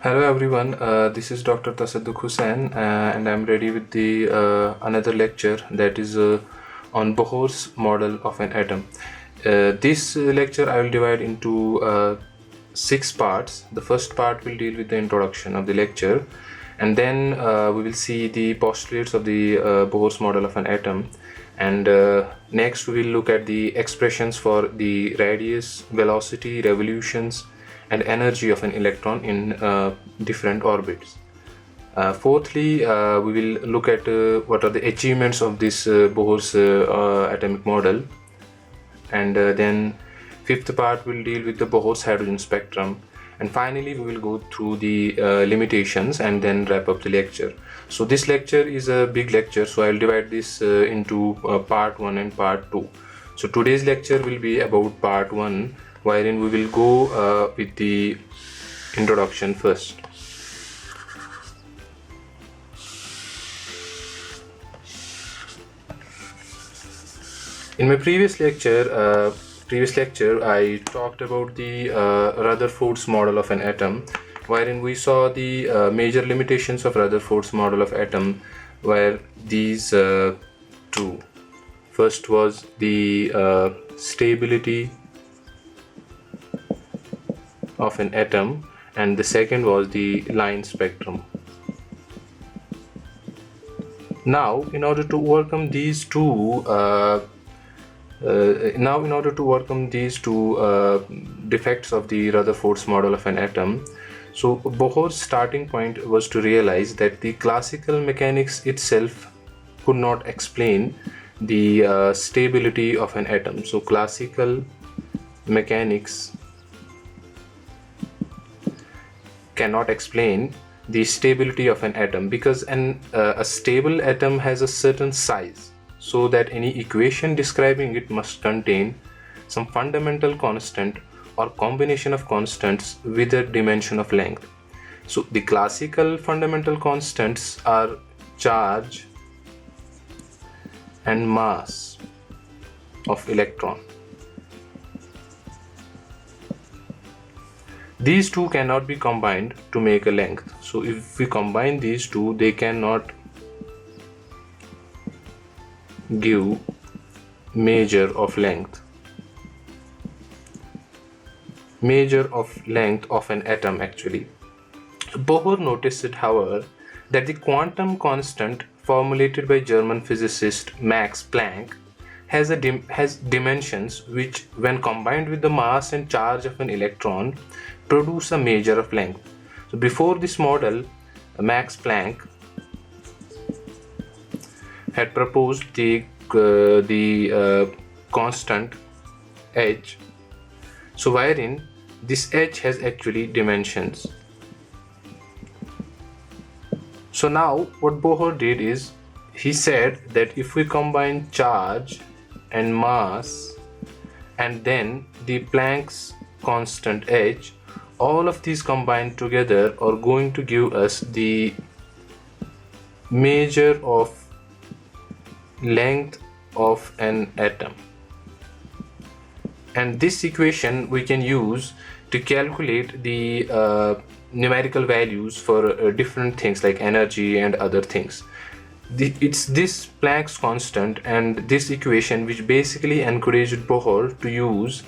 Hello everyone, this is Dr. Tasadduk Hussain and I'm ready with the another lecture that is on Bohr's model of an atom. This lecture I will divide into 6 parts. The first part will deal with the introduction of the lecture, and then we will see the postulates of the Bohr's model of an atom, and next we will look at the expressions for the radius, velocity, revolutions and energy of an electron in different orbits. Fourthly, we will look at what are the achievements of this Bohr's atomic model, and then fifth part will deal with the Bohr's hydrogen spectrum, and finally we will go through the limitations and then wrap up the lecture. So this lecture is a big lecture, so I'll divide this into part 1 and part 2. So today's lecture will be about part 1, wherein we will go with the introduction first. In my previous lecture I talked about the Rutherford's model of an atom, wherein we saw the major limitations of Rutherford's model of atom were these two. First was the stability of an atom, and the second was the line spectrum. Now, in order to overcome these two defects of the Rutherford's model of an atom, so Bohr's starting point was to realize that the classical mechanics itself could not explain the stability of an atom. So classical mechanics cannot explain the stability of an atom, because a stable atom has a certain size, so that any equation describing it must contain some fundamental constant or combination of constants with a dimension of length. So the classical fundamental constants are charge and mass of electron. These two cannot be combined to make a length. So if we combine these two, they cannot give measure of length of an atom actually. Bohr noticed it, however, that the quantum constant formulated by German physicist Max Planck has dimensions which, when combined with the mass and charge of an electron, produce a measure of length. So before this model, Max Planck had proposed the constant h, so wherein this h has actually dimensions. So now what Bohr did is, he said that if we combine charge and mass and then the Planck's constant h, all of these combined together are going to give us the measure of length of an atom. And this equation we can use to calculate the numerical values for different things like energy and other things. It's this Planck's constant and this equation which basically encouraged Bohr to use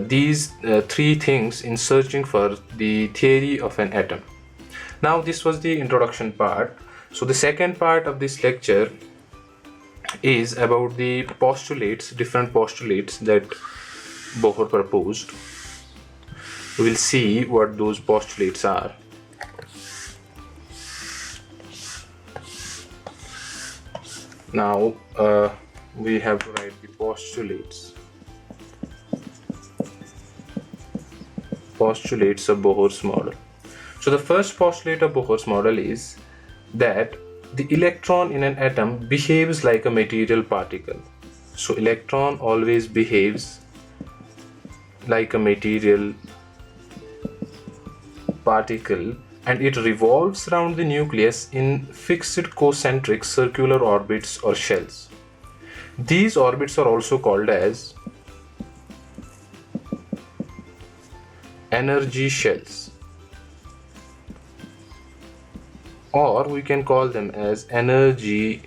these three things in searching for the theory of an atom. Now this was the introduction part. So the second part of this lecture is about the postulates, different postulates that Bohr proposed. We will see what those postulates are. Now we have to write the postulates of Bohr's model. So the first postulate of Bohr's model is that the electron in an atom behaves like a material particle. So electron always behaves like a material particle, and it revolves around the nucleus in fixed concentric circular orbits or shells. These orbits are also called as energy shells. or we can call them as energy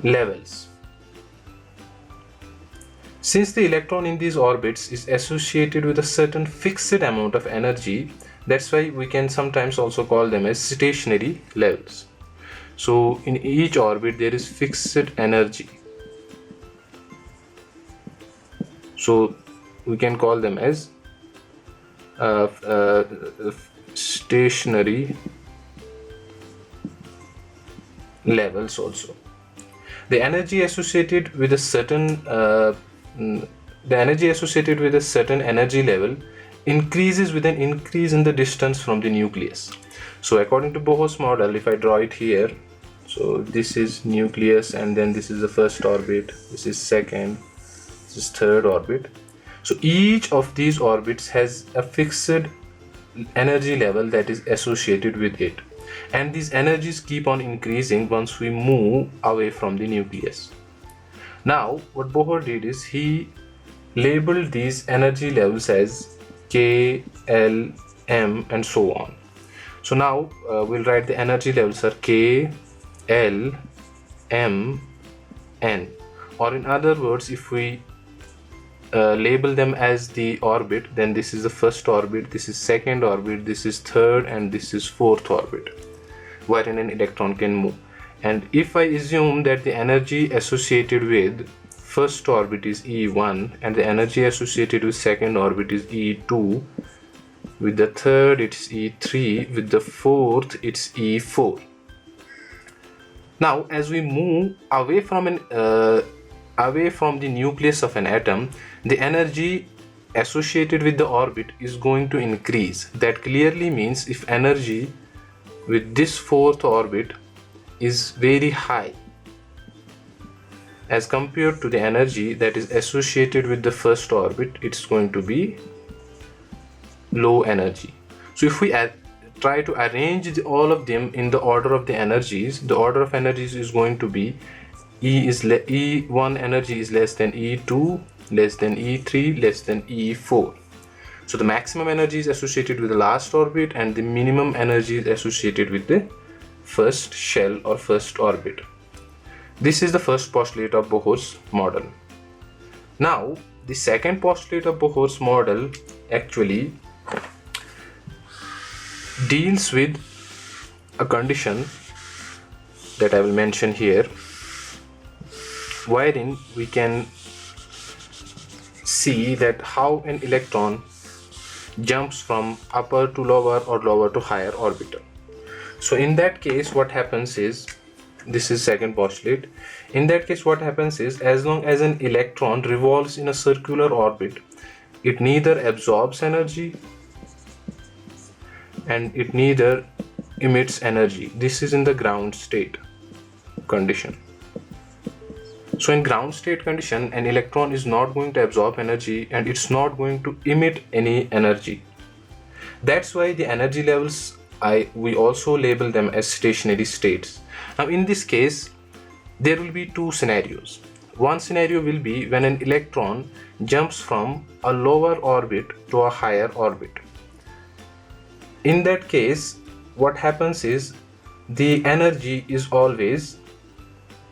levels. Since the electron in these orbits is associated with a certain fixed amount of energy, that's why we can sometimes also call them as stationary levels. So in each orbit there is fixed energy, so we can call them as stationary levels also. The energy associated with a certain energy level increases with an increase in the distance from the nucleus. So according to Bohr's model, if I draw it here, so this is nucleus, and then this is the first orbit, this is second, this is third orbit. So each of these orbits has a fixed energy level that is associated with it, and these energies keep on increasing once we move away from the nucleus. Now what Bohr did is he labeled these energy levels as K, L, M and so on. So now we'll write the energy levels are K, L, M, N, or in other words, if we label them as the orbit, then this is the first orbit, this is second orbit, this is third, and this is fourth orbit wherein an electron can move. And if I assume that the energy associated with first orbit is E1 and the energy associated with second orbit is E2, with the third it's E3, with the fourth it's E4. Now as we move away from the nucleus of an atom, the energy associated with the orbit is going to increase. That clearly means if energy with this fourth orbit is very high as compared to the energy that is associated with the first orbit, it's going to be low energy. So if we try to arrange all of them in the order of the energies, the order of energies is going to be E1 energy is less than E2, less than E3, less than E4. So the maximum energy is associated with the last orbit and the minimum energy is associated with the first shell or first orbit. This is the first postulate of Bohr's model. Now the second postulate of Bohr's model actually deals with a condition that I will mention here, wherein we can see that how an electron jumps from upper to lower or lower to higher orbital. So in that case what happens is, this is second postulate, in that case what happens is, as long as an electron revolves in a circular orbit, it neither absorbs energy and it neither emits energy. This is in the ground state condition. So in ground state condition, an electron is not going to absorb energy and it's not going to emit any energy. That's why the energy levels, we also label them as stationary states. Now in this case there will be two scenarios. One scenario will be when an electron jumps from a lower orbit to a higher orbit. In that case what happens is the energy is always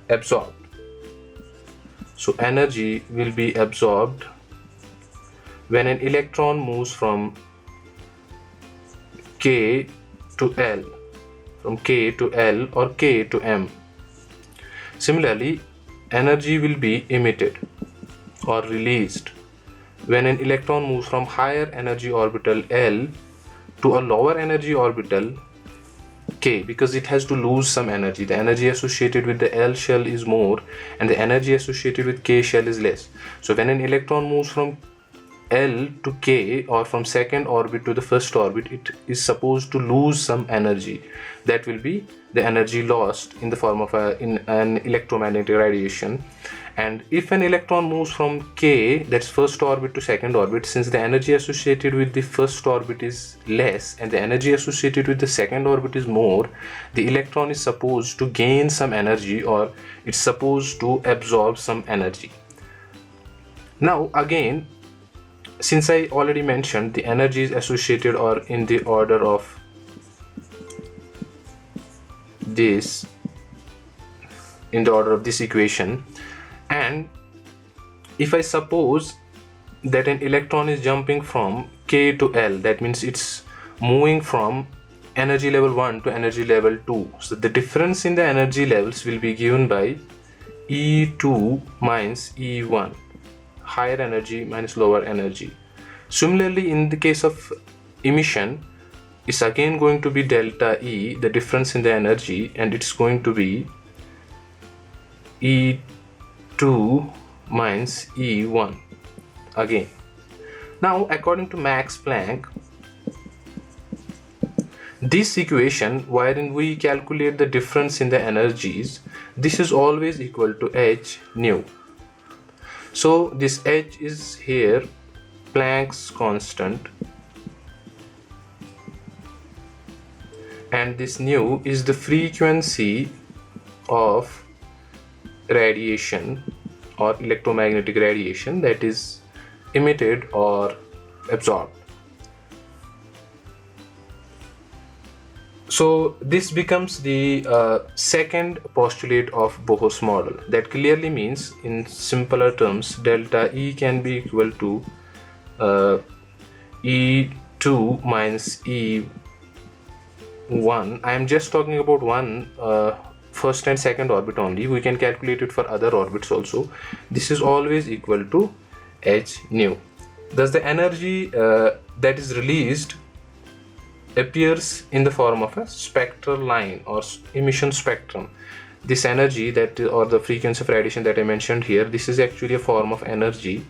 absorbed. So energy will be absorbed when an electron moves from K to L, from K to L or K to M. Similarly, energy will be emitted or released when an electron moves from higher energy orbital L to a lower energy orbital K, because it has to lose some energy. The energy associated with the L shell is more and the energy associated with K shell is less. So when an electron moves from L to K or from second orbit to the first orbit, it is supposed to lose some energy. That will be the energy lost in the form of an electromagnetic radiation. And if an electron moves from K, that's first orbit, to second orbit, since the energy associated with the first orbit is less and the energy associated with the second orbit is more, the electron is supposed to gain some energy or it's supposed to absorb some energy. Now again, since I already mentioned the energies associated are in the order of this in the order of this equation, and if I suppose that an electron is jumping from K to L, that means it's moving from energy level 1 to energy level 2. So the difference in the energy levels will be given by E2 minus E1, higher energy minus lower energy. Similarly, in the case of emission, it's again going to be delta E, the difference in the energy, and it's going to be E2 minus E1 again. Now, according to Max Planck, this equation wherein we calculate the difference in the energies, this is always equal to h nu. So this h is here Planck's constant, and this nu is the frequency of radiation or electromagnetic radiation that is emitted or absorbed. So this becomes the second postulate of Bohr's model. That clearly means, in simpler terms, delta E can be equal to E2 minus E1. I am just talking about one first and second orbit only. We can calculate it for other orbits also. This is always equal to h nu. Thus the energy that is released appears in the form of a spectral line or emission spectrum. This energy that, or the frequency of radiation that I mentioned here, this is actually a form of energy.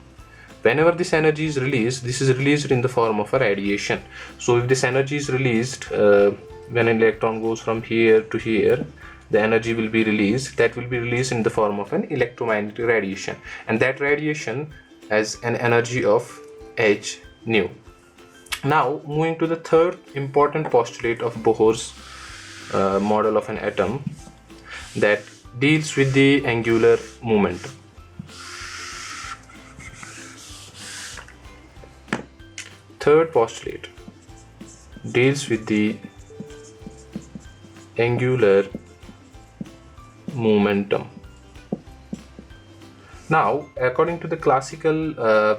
Whenever this energy is released, this is released in the form of a radiation. So if this energy is released when an electron goes from here to here, the energy will be released. That will be released in the form of an electromagnetic radiation, and that radiation has an energy of h nu. Now, moving to the third important postulate of Bohr's model of an atom, that deals with the angular momentum. Third postulate deals with the angular momentum. Now, according to the classical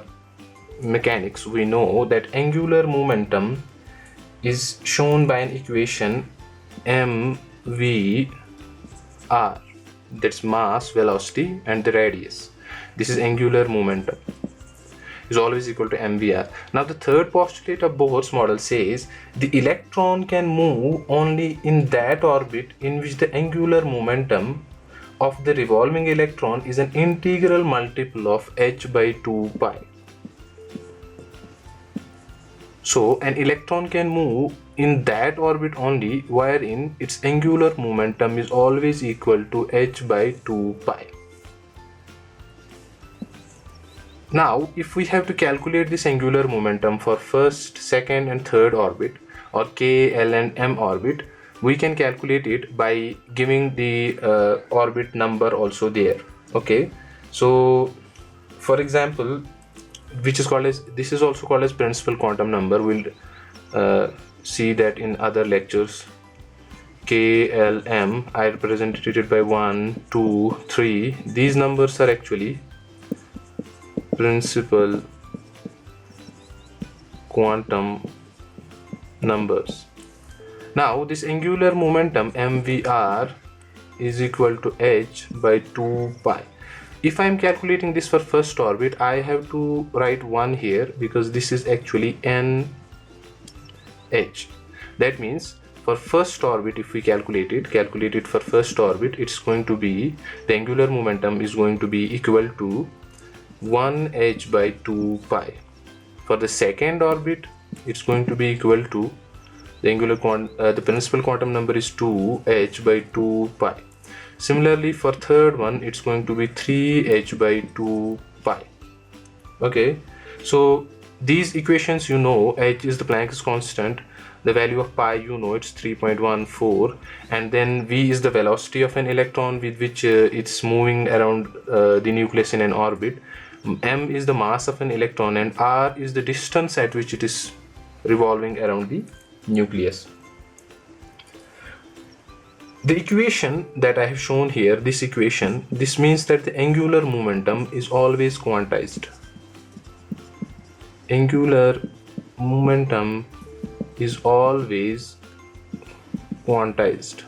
mechanics, we know that angular momentum is shown by an equation mv r, that's mass, velocity and the radius. This is angular momentum, is always equal to mvr. Now the third postulate of Bohr's model says the electron can move only in that orbit in which the angular momentum of the revolving electron is an integral multiple of h by 2 pi. So an electron can move in that orbit only wherein its angular momentum is always equal to h by 2 pi. Now, if we have to calculate this angular momentum for first, second and third orbit, or k, l and m orbit, we can calculate it by giving the orbit number also there. Okay, so for example, which is called as, this is also called as principal quantum number. We'll see that in other lectures. K, L, M, I represented it by 1, 2, 3. These numbers are actually principal quantum numbers. Now this angular momentum mvr is equal to h by 2 pi. If I am calculating this for first orbit, I have to write 1 here because this is actually nh. That means for first orbit, if we calculate it for first orbit, it's going to be, the angular momentum is going to be equal to 1h by 2 pi. For the second orbit, it's going to be equal to, the principal quantum number is 2h by 2 pi. Similarly, for third one, it's going to be 3h by 2 pi. Okay, so these equations, you know, h is the Planck's constant, the value of pi, you know, it's 3.14, and then v is the velocity of an electron with which it's moving around the nucleus in an orbit, m is the mass of an electron, and r is the distance at which it is revolving around the nucleus. The equation that I have shown here, this equation, this means that the angular momentum is always quantized. Angular momentum is always quantized.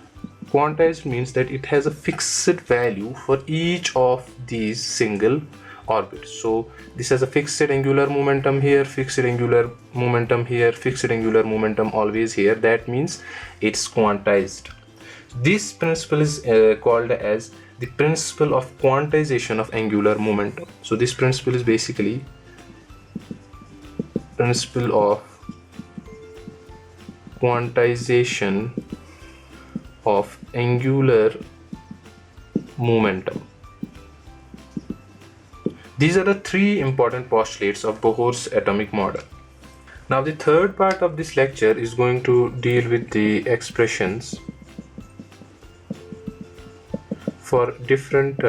Quantized means that it has a fixed value for each of these single orbits. So this has a fixed angular momentum here, fixed angular momentum here, fixed angular momentum always here. That means it's quantized. This principle is called as the principle of quantization of angular momentum. So this principle is basically principle of quantization of angular momentum. These are the three important postulates of Bohr's atomic model. Now the third part of this lecture is going to deal with the expressions for different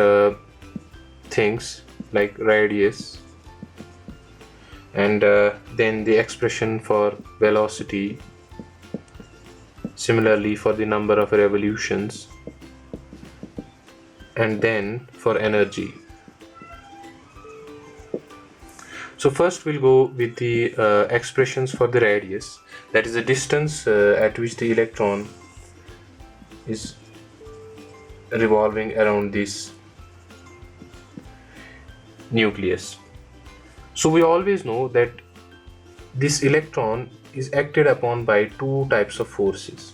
things like radius, and then the expression for velocity, similarly for the number of revolutions, and then for energy. So first we'll go with the expressions for the radius, that is the distance at which the electron is revolving around this nucleus. So we always know that this electron is acted upon by two types of forces.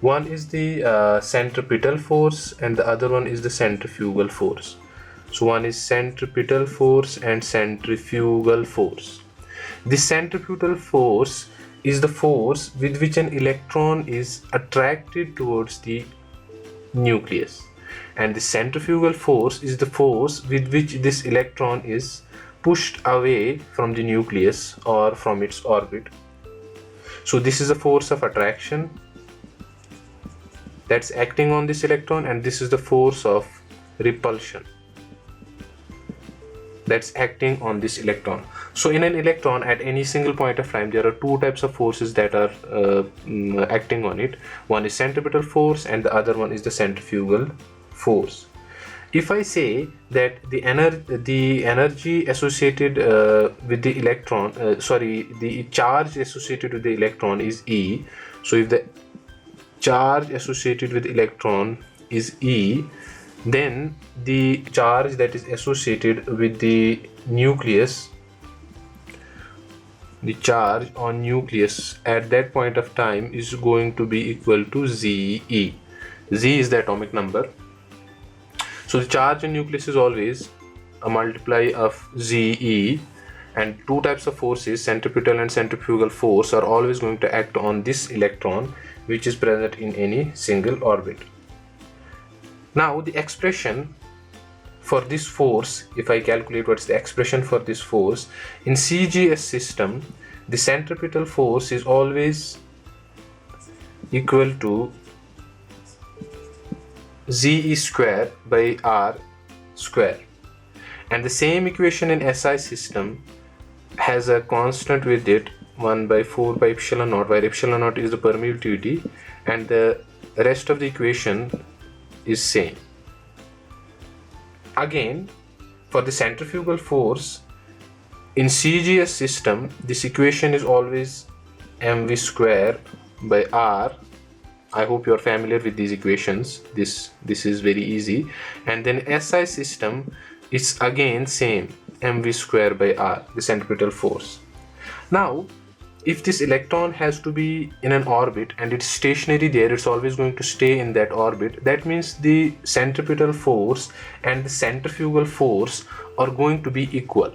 One is the centripetal force and the other one is the centrifugal force. So one is centripetal force and centrifugal force. The centripetal force is the force with which an electron is attracted towards the nucleus, and the centrifugal force is the force with which this electron is pushed away from the nucleus or from its orbit. So this is a force of attraction that's acting on this electron, and this is the force of repulsion that's acting on this electron. So in an electron at any single point of time, there are two types of forces that are acting on it. One is centripetal force and the other one is the centrifugal force. If I say that the energy associated with the electron, the charge associated with the electron is E. So if the charge associated with the electron is E, then the charge that is associated with the nucleus, the charge on nucleus at that point of time is going to be equal to Ze. Z is the atomic number. So the charge on nucleus is always a multiply of Ze, and two types of forces, centripetal and centrifugal force, are always going to act on this electron which is present in any single orbit. Now the expression for this force, if I calculate what's the expression for this force, in CGS system, the centripetal force is always equal to Ze square by R square. And the same equation in SI system has a constant with it, 1 by 4 pi epsilon naught, where epsilon naught is the permittivity and the rest of the equation is same. Again, for the centrifugal force in CGS system, this equation is always mv square by R. I hope you are familiar with these equations. This is very easy. And then SI system, it's again same, mv square by R, the centripetal force. Now if this electron has to be in an orbit and it's stationary there, it's always going to stay in that orbit. That means the centripetal force and the centrifugal force are going to be equal.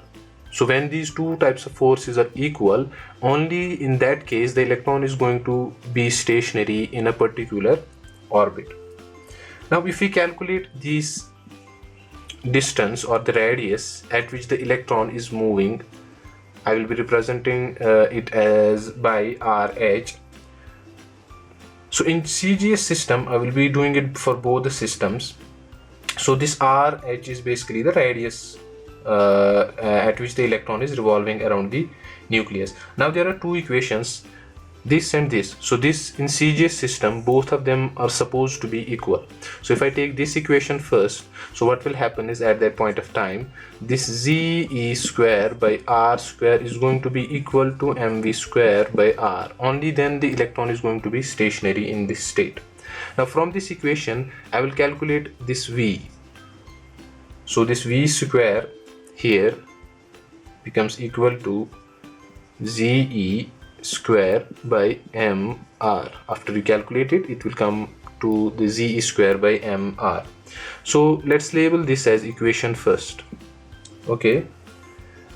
So when these two types of forces are equal, only in that case the electron is going to be stationary in a particular orbit. Now if we calculate this distance or the radius at which the electron is moving, I will be representing it as by RH. So in CGS system, I will be doing it for both the systems. So this RH is basically the radius at which the electron is revolving around the nucleus. Now there are two equations. this and this. So this, in CGS system, both of them are supposed to be equal. So if I take this equation first, so what will happen is at that point of time, this ZE square by R square is going to be equal to mv square by R. Only then the electron is going to be stationary in this state. Now from this equation I will calculate this V. So this V square here becomes equal to ZE square by mr. After you calculate it, it will come to the ZE square by mr. So let's label this as equation first. Okay,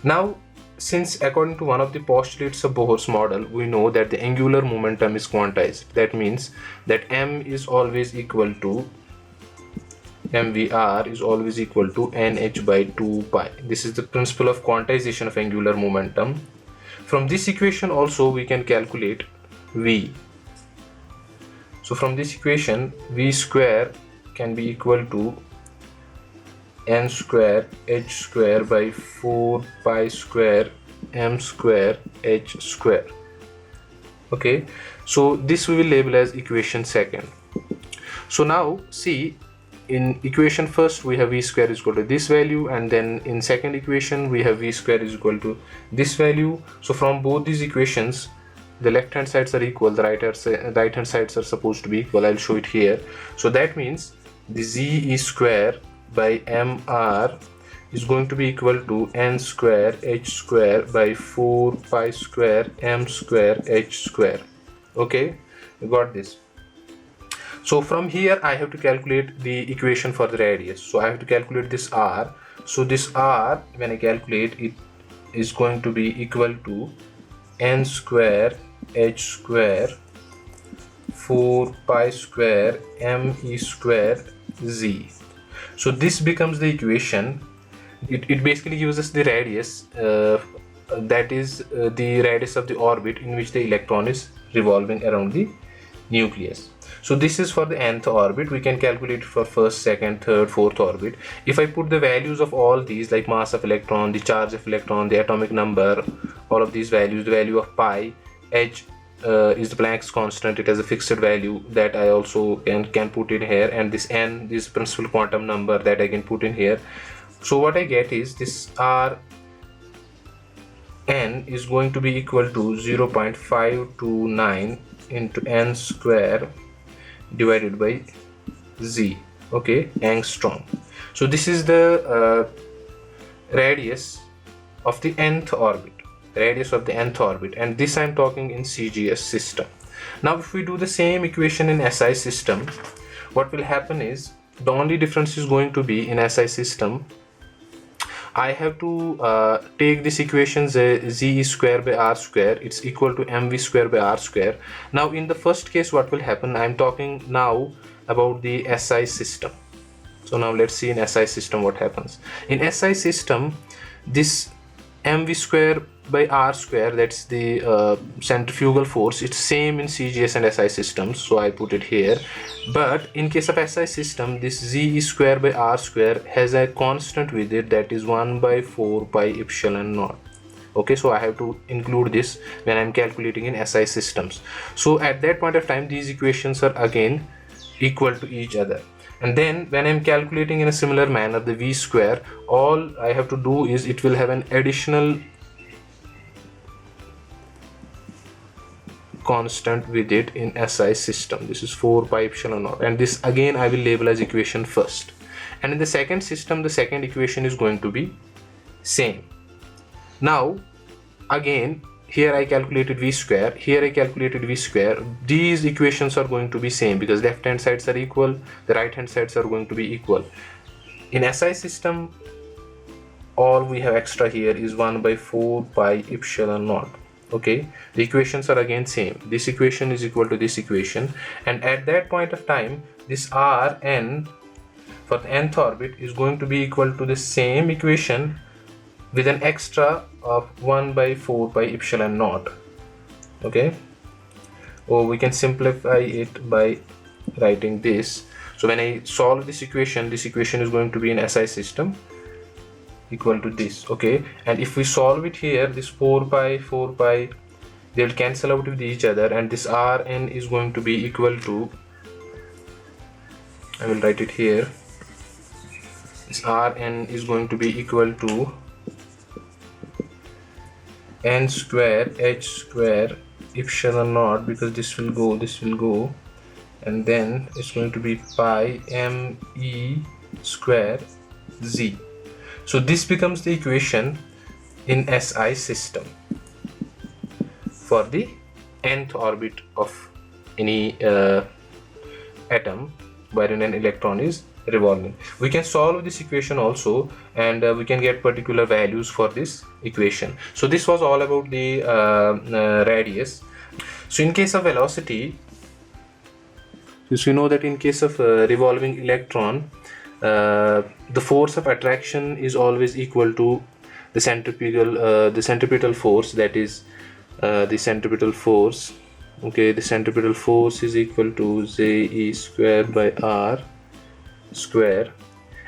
now since according to one of the postulates of Bohr's model, we know that the angular momentum is quantized. That means that m is always equal to mvr is always equal to nh by 2 pi. This is the principle of quantization of angular momentum. From this equation also we can calculate V. So from this equation, V square can be equal to n square h square by 4 pi square m square h square. Okay, so this we will label as equation second. So now see, in equation first we have V square is equal to this value, and then in second equation we have V square is equal to this value. So from both these equations the left hand sides are equal, the right hand sides are supposed to be equal. I'll show it here. So that means the ZE square by mr is going to be equal to n square h square by 4 pi square m square h square. Okay, you got this. So from here I have to calculate the equation for the radius. So I have to calculate this r. So this r, when I calculate it, is going to be equal to n square h square 4 pi square me square z. So this becomes the equation. It basically gives us the radius, that is the radius of the orbit in which the electron is revolving around the nucleus. So this is for the nth orbit. We can calculate for first, second, third, fourth orbit. If I put the values of all these, like mass of electron, the charge of electron, the atomic number, all of these values, the value of pi, h is the Planck's constant, it has a fixed value that I also can put in here, and this n, this principal quantum number that I can put in here. So what I get is this r n is going to be equal to 0.529 into n square divided by z. Okay, angstrom. So this is the radius of the nth orbit, and this I'm talking in CGS system. Now if we do the same equation in SI system, what will happen is, the only difference is going to be in SI system I have to take this equation z square by r square, it's equal to mv square by r square. Now in the first case what will happen, I'm talking now about the SI system. So now let's see in SI system what happens. In SI system, this mv square by r square, that's the centrifugal force, it's same in CGS and SI systems, so I put it here. But in case of SI system, this z square by r square has a constant with it, that is 1 by 4 pi epsilon naught. Okay, so I have to include this when I'm calculating in SI systems. So at that point of time these equations are again equal to each other. And then when I'm calculating in a similar manner the v square, all I have to do is it will have an additional constant with it in SI system. This is 4 pi epsilon naught, and this again I will label as equation first. And in the second system, the second equation is going to be same. Now again, here I calculated v square, here I calculated v square. These equations are going to be same because left hand sides are equal, the right hand sides are going to be equal. In SI system, all we have extra here is 1 by 4 pi epsilon naught. Okay, the equations are again same. This equation is equal to this equation, and at that point of time this Rn for the nth orbit is going to be equal to the same equation with an extra of 1 by 4 pi epsilon naught. Okay, or we can simplify it by writing this. So when I solve this equation is going to be in SI system equal to this. Okay, and if we solve it here, this 4 pi they'll cancel out with each other, and this Rn is going to be equal to, I will write it here, this Rn is going to be equal to n square h square epsilon naught, because this will go, and then it's going to be pi me square z. So this becomes the equation in SI system for the nth orbit of any atom wherein an electron is revolving. We can solve this equation also, and we can get particular values for this equation. So this was all about the radius. So in case of velocity, so you know that in case of revolving electron, the force of attraction is always equal to the centripetal force, that is the centripetal force. Okay, the centripetal force is equal to je square by r square,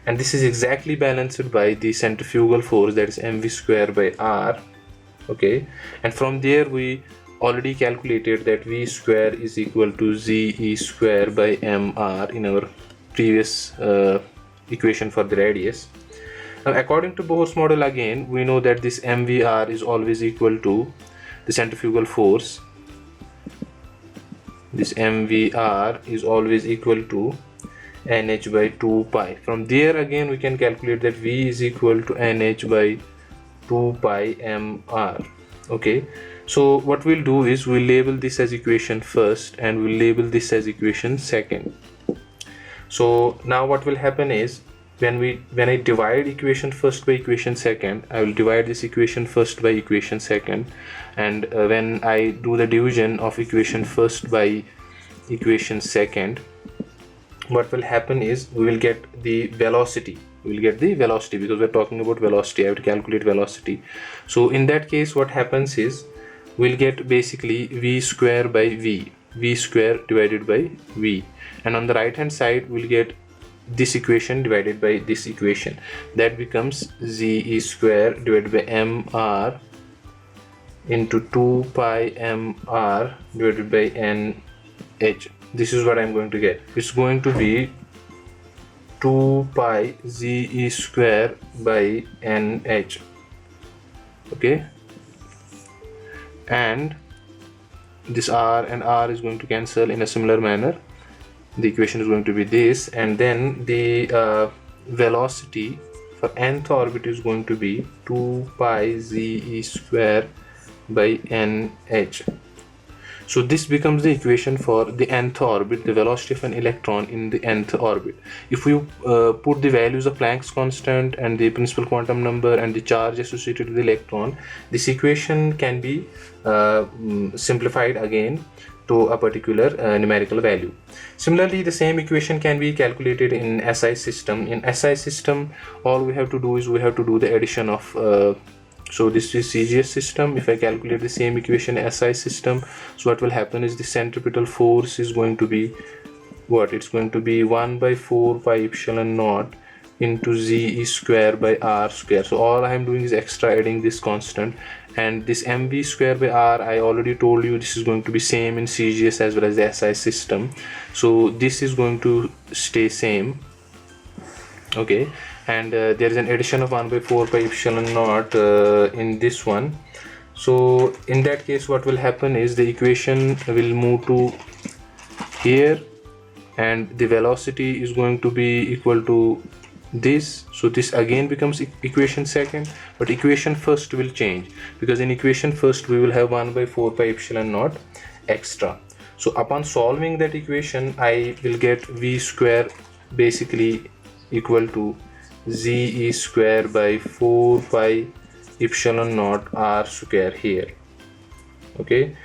and this is exactly balanced by the centrifugal force, that is mv square by r. Okay, and from there we already calculated that v square is equal to ze square by mr in our previous equation for the radius. Now according to Bohr's model, again we know that this mvr is always equal to the centrifugal force. This mvr is always equal to nh by 2 pi. From there again we can calculate that v is equal to nh by 2 pi mr. Okay, so what we'll do is we'll label this as equation first and we'll label this as equation second. So now what will happen is, when I divide equation first by equation second, I will divide this equation first by equation second, and when I do the division of equation first by equation second, what will happen is we will get the velocity. We will get the velocity because we're talking about velocity. I have to calculate velocity. So in that case, what happens is we'll get basically v square by v square divided by v, and on the right hand side we'll get this equation divided by this equation. That becomes ze square divided by mr into 2 pi mr divided by nh. This is what I'm going to get. It's going to be 2 pi ze square by nh. Okay, and this r and r is going to cancel in a similar manner. The equation is going to be this, and then the velocity for nth orbit is going to be 2 pi ze square by nh. So this becomes the equation for the nth orbit, the velocity of an electron in the nth orbit. If we put the values of Planck's constant and the principal quantum number and the charge associated with the electron, this equation can be simplified again to a particular numerical value. Similarly, the same equation can be calculated in SI system. In SI system, all we have to do is we have to do the addition of so this is CGS system. If I calculate the same equation SI system, so what will happen is the centripetal force is going to be what? It's going to be 1 by 4 pi epsilon naught into ze square by r square. So all I am doing is extra adding this constant, and this mv square by r, I already told you this is going to be same in CGS as well as the SI system. So this is going to stay same. Okay, and there is an addition of 1 by 4 pi epsilon naught in this one. So in that case, what will happen is the equation will move to here, and the velocity is going to be equal to this. So this again becomes equation second, but equation first will change, because in equation first we will have 1 by 4 pi epsilon naught extra. So upon solving that equation, I will get v square basically equal to ze square by 4 pi epsilon naught r square here. Okay,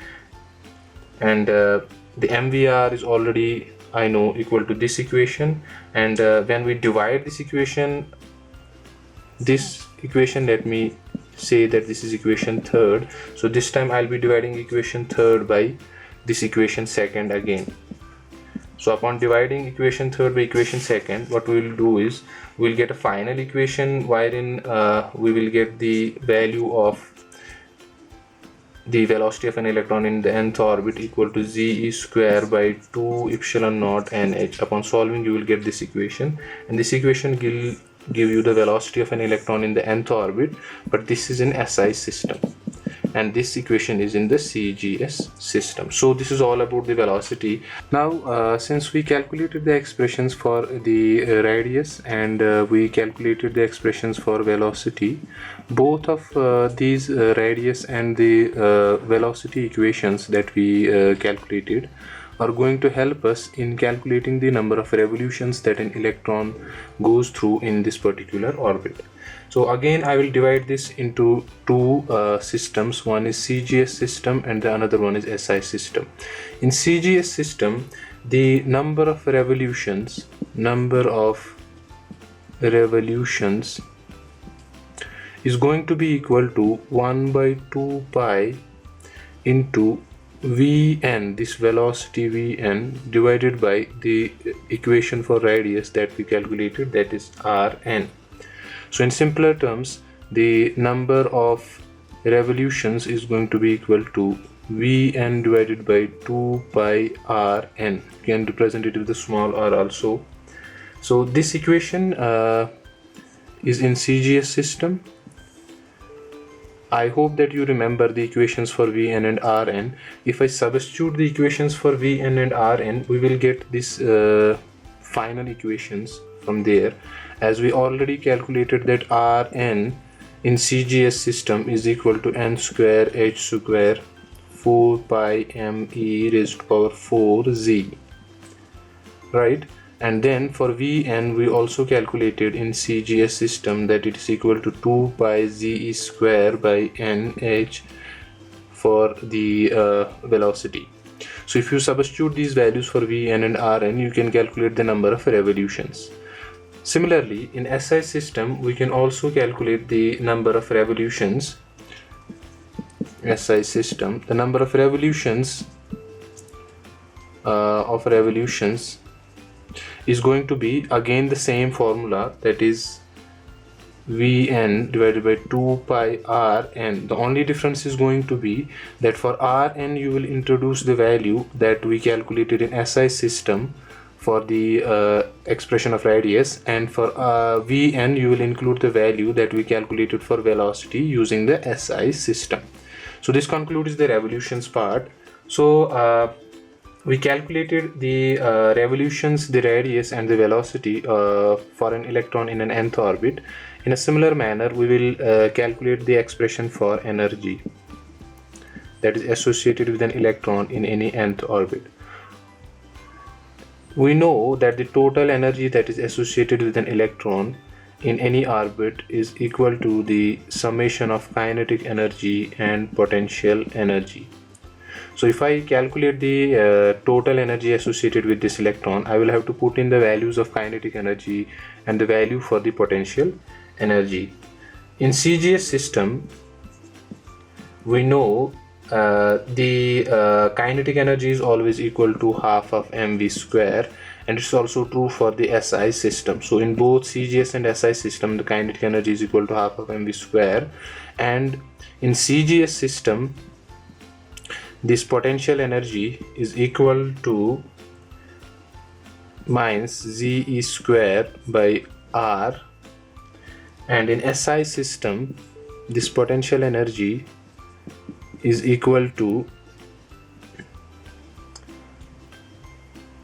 and the mvr is already, I know, equal to this equation, and when we divide this equation, let me say that this is equation third. So this time I'll be dividing equation third by this equation second again. So upon dividing equation third by equation second, what we will do is we'll get a final equation wherein we will get the value of the velocity of an electron in the nth orbit equal to z e square by 2 epsilon naught nh. Upon solving, you will get this equation, and this equation will give you the velocity of an electron in the nth orbit, but this is in SI system, and this equation is in the CGS system. So this is all about the velocity. Now since we calculated the expressions for the radius and we calculated the expressions for velocity, both of these radius and the velocity equations that we calculated are going to help us in calculating the number of revolutions that an electron goes through in this particular orbit. So again, I will divide this into two systems. One is CGS system and the another one is SI system. In CGS system, the number of revolutions is going to be equal to 1 by 2 pi into Vn, this velocity Vn, divided by the equation for radius that we calculated, that is Rn. So in simpler terms, the number of revolutions is going to be equal to Vn divided by 2 pi Rn. You can represent it with the small r also. So this equation is in CGS system. I hope that you remember the equations for Vn and Rn. If I substitute the equations for Vn and Rn, we will get this final equations from there, as we already calculated that Rn in CGS system is equal to n square h square 4 pi m e raised to power 4 z, right? And then for Vn we also calculated in CGS system that it is equal to 2 pi z square by nh for the velocity. So if you substitute these values for Vn and Rn, you can calculate the number of revolutions. Similarly, in SI system, we can also calculate the number of revolutions. SI system, the number of revolutions is going to be again the same formula, that is Vn divided by 2 pi Rn. The only difference is going to be that for Rn you will introduce the value that we calculated in SI system for the expression of radius, and for Vn you will include the value that we calculated for velocity using the SI system. So this concludes the revolutions part. So we calculated the revolutions, the radius and the velocity for an electron in an nth orbit. In a similar manner, we will calculate the expression for energy that is associated with an electron in any nth orbit. We know that the total energy that is associated with an electron in any orbit is equal to the summation of kinetic energy and potential energy. So if I calculate the total energy associated with this electron, I will have to put in the values of kinetic energy and the value for the potential energy. In CGS system, we know the kinetic energy is always equal to half of mv square, and it's also true for the SI system. So in both CGS and SI system, the kinetic energy is equal to half of mv square, and in CGS system this potential energy is equal to minus ze square by r, and in SI system this potential energy is equal to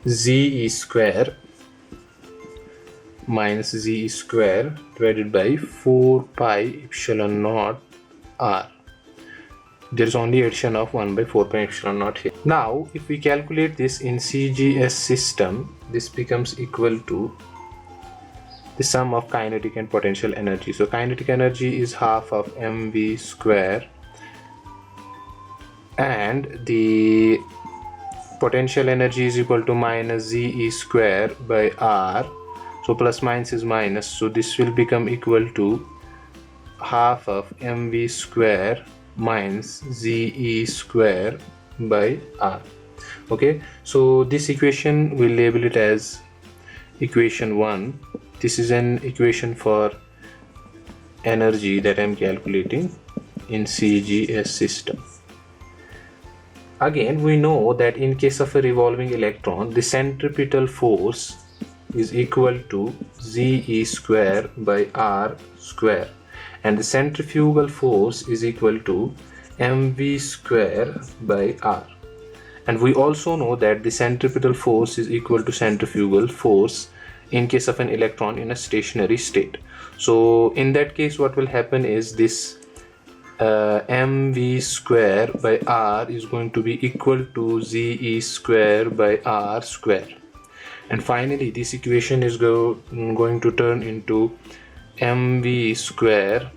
ze square minus ze square divided by 4 pi epsilon naught r. There is only addition of 1 by 4 pi epsilon naught here. Now if we calculate this in CGS system, this becomes equal to the sum of kinetic and potential energy. So kinetic energy is half of mv square, and the potential energy is equal to minus ze square by r. So plus minus is minus, so this will become equal to half of mv square minus ze square by r. Okay, so this equation we'll label it as equation 1. This is an equation for energy that I'm calculating in CGS system. Again, we know that in case of a revolving electron, the centripetal force is equal to Ze square by R square, and the centrifugal force is equal to mv square by R. And we also know that the centripetal force is equal to centrifugal force in case of an electron in a stationary state. So in that case, what will happen is this mv square by R is going to be equal to Ze square by R square. And finally, this equation is going to turn into mv square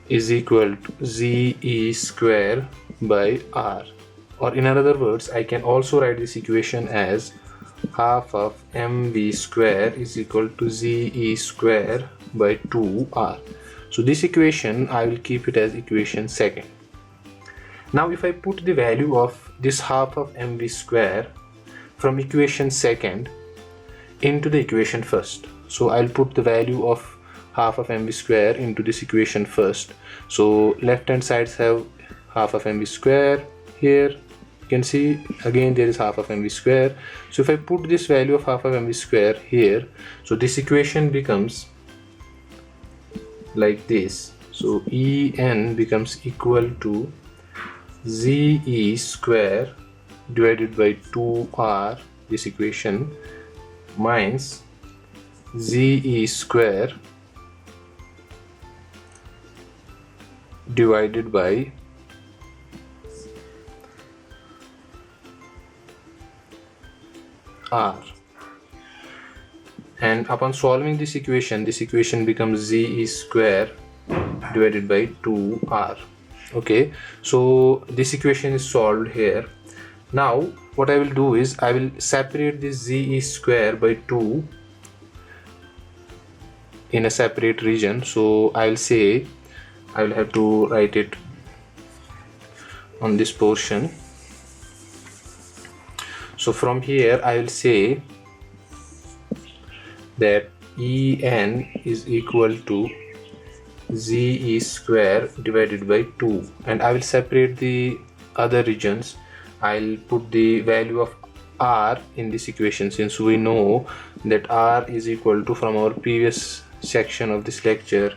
is equal to Ze square by R. Or in other words, I can also write this equation as half of mv square is equal to Ze square by 2R. So this equation, I will keep it as equation second. Now if I put the value of this half of mv square from equation second into the equation first. So I'll put the value of half of mv square into this equation first. So left hand sides have half of mv square. Here you can see again there is half of mv square. So if I put this value of half of mv square here, so this equation becomes like this. So En becomes equal to Ze square divided by 2R, this equation, minus Ze square divided by R. And upon solving this equation becomes Ze square divided by 2R. Okay, so this equation is solved here. Now what I will do is I will separate this Ze square by 2 in a separate region. So I will say, I will have to write it on this portion. So from here I will say that En is equal to Ze square divided by 2, and I will separate the other regions. I'll put the value of R in this equation, since we know that R is equal to, from our previous section of this lecture,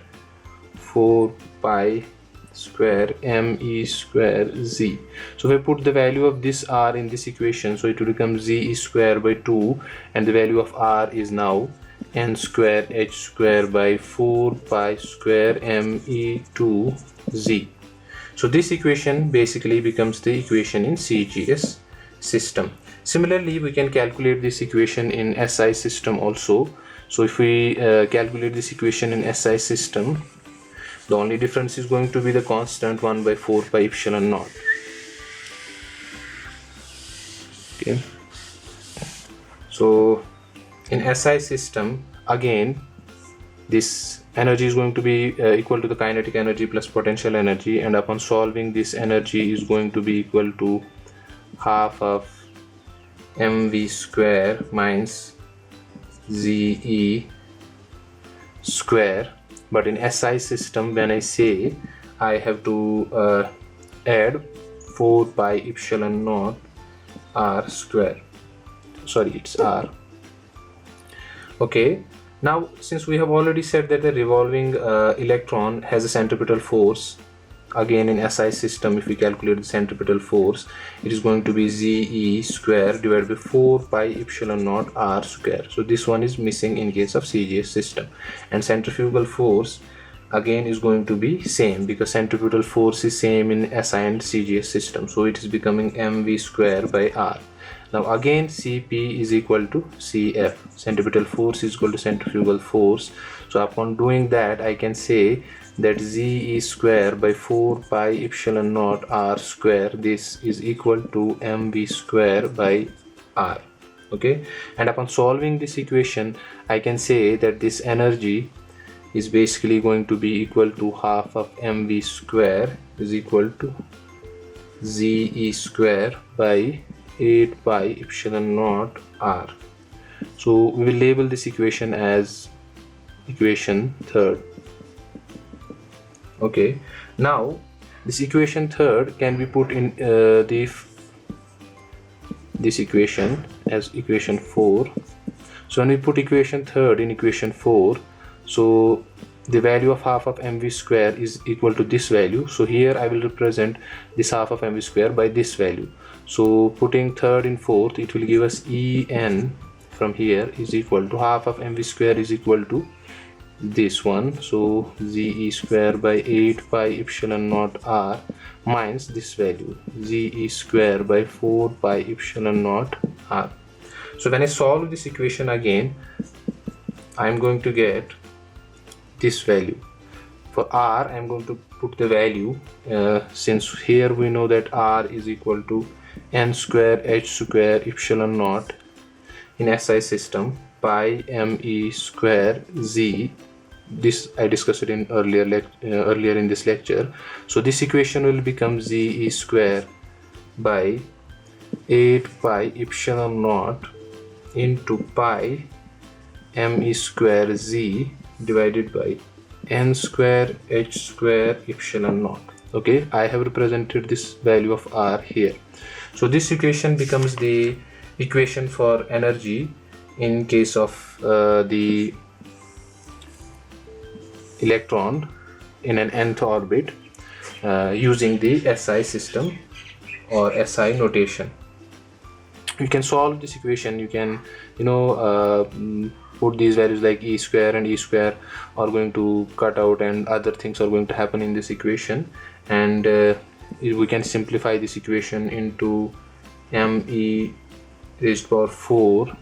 4 pi square me square Z. So if I put the value of this R in this equation, so it will become Ze square by 2, and the value of R is now n square h square by 4 pi square me2 Z. So this equation basically becomes the equation in CGS system. Similarly, we can calculate this equation in SI system also. So if we calculate this equation in SI system, the only difference is going to be the constant 1 by 4 pi epsilon naught. Okay. So in SI system, again, this energy is going to be equal to the kinetic energy plus potential energy, and upon solving, this energy is going to be equal to half of mv square minus Ze square. But in SI system, when I say, I have to add 4 pi epsilon naught R square. Sorry, it's R. Okay. Now, since we have already said that the revolving electron has a centripetal force, again in SI system, if we calculate the centripetal force, it is going to be Ze square divided by 4 pi epsilon naught R square. So this one is missing in case of CGS system. And centrifugal force again is going to be same, because centripetal force is same in SI and CGS system. So it is becoming mv square by R. Now again, Cp is equal to Cf. Centripetal force is equal to centrifugal force. So upon doing that, I can say that Ze square by 4 pi epsilon naught R square, this is equal to mv square by R. Okay, and upon solving this equation, I can say that this energy is basically going to be equal to half of mv square is equal to Ze square by 8 pi epsilon naught R. So we will label this equation as equation third. Okay, now This equation third can be put in this equation as equation 4. So when we put equation third in equation 4, so the value of half of mv square is equal to this value. So here I will represent this half of mv square by this value. So putting third in fourth, it will give us En from here is equal to half of mv square is equal to this one. So ze square by 8 pi epsilon naught r minus this value ze square by 4 pi epsilon naught r. So when I solve this equation again, I am going to get this value. For r, I am going to put the value since here we know that r is equal to n square h square epsilon naught in SI system pi me square z. This I discussed it in earlier in this lecture. So this equation will become ze square by 8 pi epsilon naught into pi me square z divided by n square h square epsilon naught. Okay, I have represented this value of r here. So this equation becomes the equation for energy in case of the electron in an nth orbit using the SI system or SI notation. You can solve this equation. You can put these values like e square and e square are going to cut out and other things are going to happen in this equation, and we can simplify this equation into me raised to power 4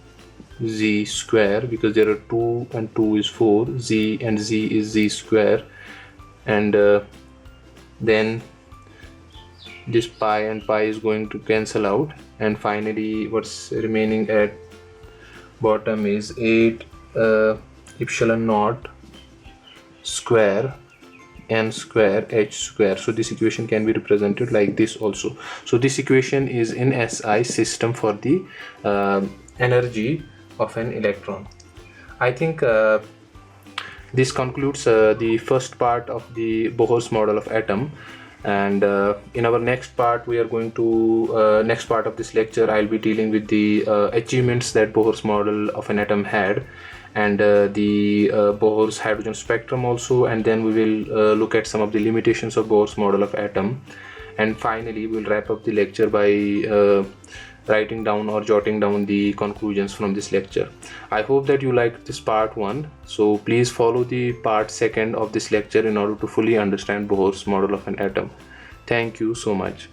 z square, because there are 2 and 2 is 4, z and z is z square, and then this pi and pi is going to cancel out, and finally what's remaining at bottom is 8 epsilon naught square n square h square. So this equation can be represented like this also. So this equation is in SI system for the energy of an electron. I think this concludes the first part of the Bohr's model of atom, and in our next part we are going to next part of this lecture I'll be dealing with the achievements that Bohr's model of an atom had, and the Bohr's hydrogen spectrum also, and then we will look at some of the limitations of Bohr's model of atom, and finally we'll wrap up the lecture by writing down or jotting down the conclusions from this lecture. I hope that you liked this part 1, so please follow the part 2 of this lecture in order to fully understand Bohr's model of an atom. Thank you so much.